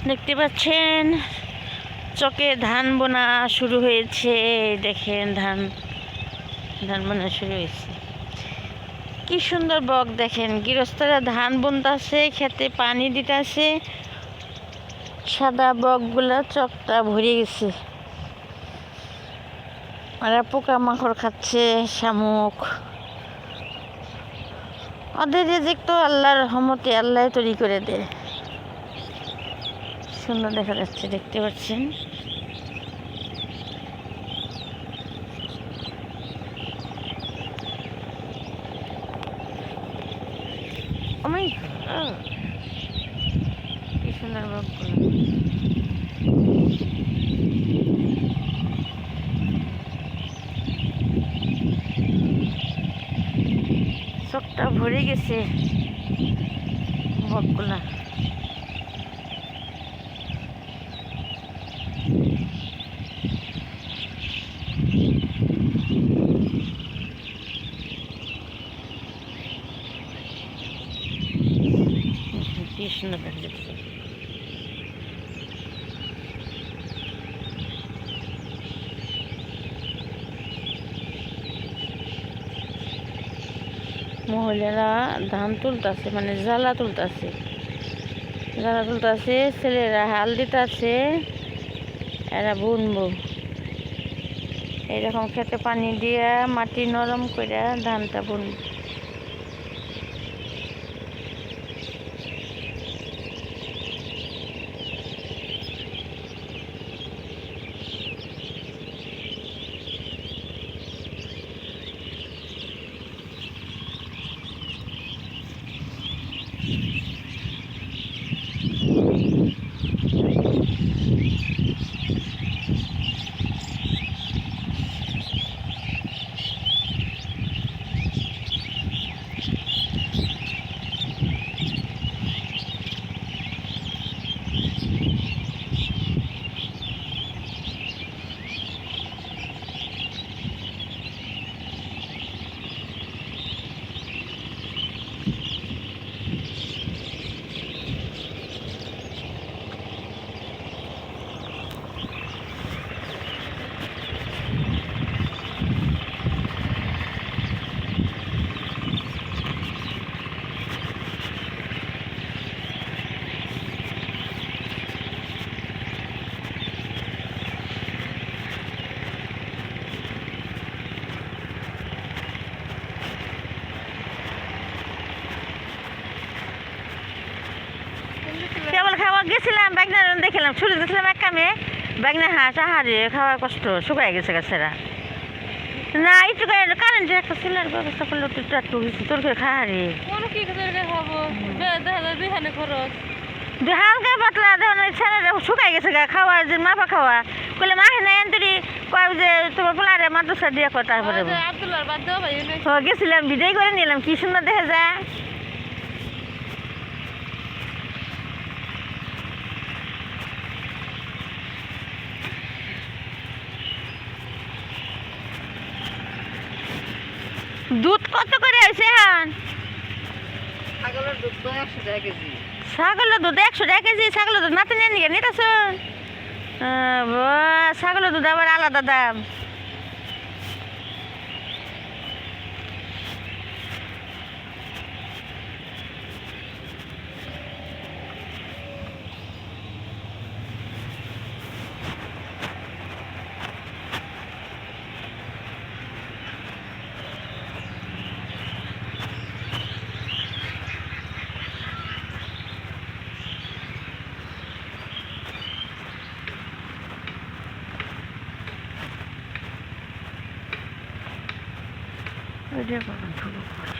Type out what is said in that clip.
দেখতে পাচ্ছেন চকে ধান বোনা শুরু হয়েছে। দেখেন ধান বোনা শুরু হয়েছে। কি সুন্দর বক দেখেন, গৃহস্থরা ধান বুনতাছে, খেতে পানি দিতেছে। সাদা বকগুলা চকটা ভরে গেছে, আর পোকামাকড় খাচ্ছে, শামুক। ওদের রিজিক তো আল্লাহর রহমতে আল্লাহ তৈরি করে দেয়। সুন্দর দেখা যাচ্ছে, দেখতে পাচ্ছেন। কি সুন্দর বকগুলো। চোখটা ভরে গেছে বকগুলা। কি সুন্দর দেখা যাচ্ছে। মহিলারা ধান তুলতাছে, মানে জ্বালা তুলতাছে, ছেলেরা হাল দিতাছে, এরা বুনবো। এরকম খেতে পানি দিয়া মাটি নরম করে ধানটা বুনবো। কেবল খাওয়া গেছিলাম, বাগনা দেখলাম ছুটে গেছিলাম এক কামে, বাগনা হাঁস আহারে খাওয়ার কষ্ট, শুকাই গেছে গাছেরা। না একটু কারেন্টের একটা সিলার ব্যবস্থা করলে একটু হয়েছে, তোর করে খাওয়ারে হালকা পাতলা দেখুন ছেলেরা শুকাই গেছে গা, খাওয়া যে মাপা খাওয়া করলে মাহে নাই আন্তরি কয় যে তোমার পোলারে মাদ্রাসা দিয়ে কয়, তারপরে গেছিলাম বিদায় করে নিলাম। কি সুন্দর দেখা যায়। দুধ কত করে আছে এখন? ছাগলের দুধ 100 টাকা কেজি। ছাগলের দুধ 100 টাকা কেজি? ছাগলের দুধ নাতে নিয়ে নিয়ে নিতেছ? ছাগলের দুধ আবার আলাদা দাম। ওইটা কখন শুরু করে?